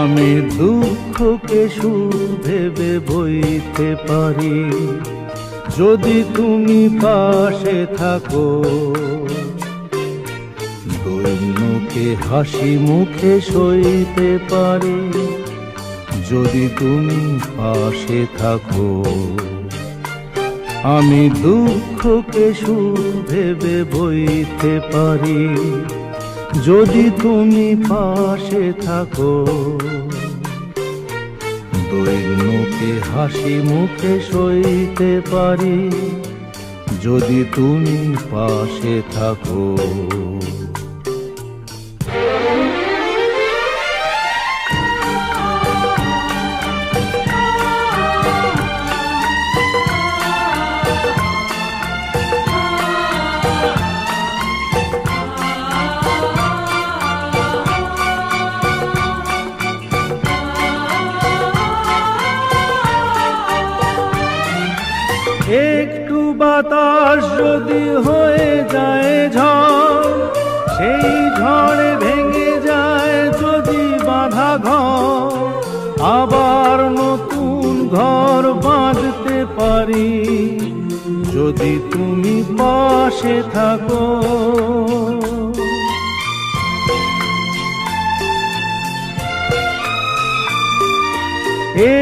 আমি দুঃখকে সুখ ভেবে বইতে পারি যদি তুমি পাশে থাকো। দৈন্যকে হাসি মুখে সইতে পারি যদি তুমি পাশে থাকো। আমি দুঃখকে সুখ ভেবে বইতে পারি যদি তুমি পাশে থাকো। দৈন্যকে হাসি মুখে সইতে পারি যদি তুমি পাশে থাকো। একটু বাতাস যদি হয়ে যায় ঝড়, সেই ঝড়ে ভেঙে যায় যদি বাঁধা ঘর, আবার নতুন ঘর বাঁধতে পারি যদি তুমি পাশে থাকো।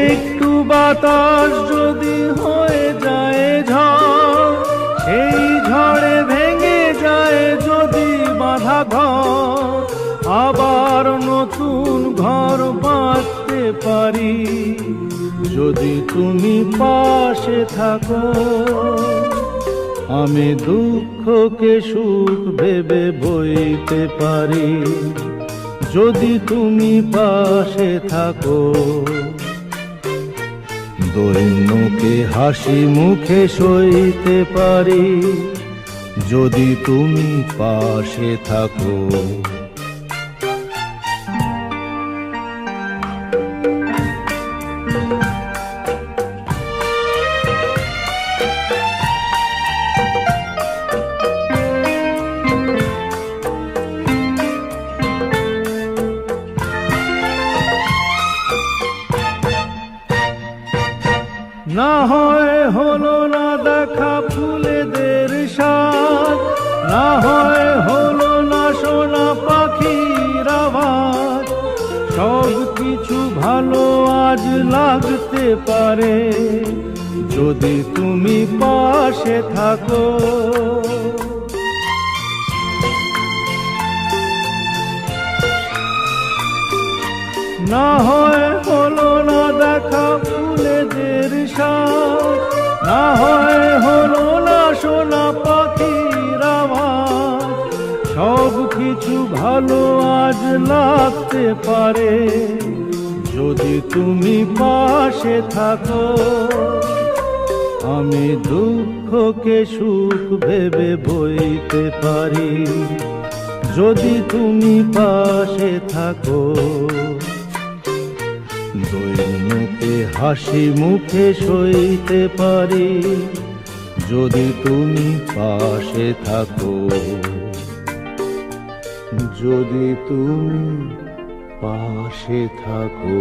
একটু বাতাস যদি হয়ে যায় ঝড়, সেই ঝড়ে ভেঙে যায় যদি বাঁধা ঘর, আবার নতুন ঘর বাঁধতে পারি যদি তুমি পাশে থাকো। আমি দুঃখকে সুখ ভেবে বইতে পারি যদি তুমি পাশে থাকো। দৈন্যকে হাসি মুখে সইতে পারি যদি তুমি পাশে থাকো। না হয় হলো না দেখা ফুলেদের স্বাদ, না হয় হলো না শোনা পাখির আওয়াজ, সব কিছু ভালো আজ লাগতে পারে যদি তুমি পাশে থাকো। না হয় হলো না দেখা ফুলেদের স্বাদ, না হয় হলো না শোনা পাখির আওয়াজ, সব কিছু ভালো আজ লাগতে পারে যদি তুমি পাশে থাকো। আমি দুঃখকে সুখ ভেবে বইতে পারি যদি তুমি পাশে থাকো। দৈন্যকে হাসি মুখে সইতে পারি যদি তুমি পাশে থাকো। যদি তুমি পাশে থাকো।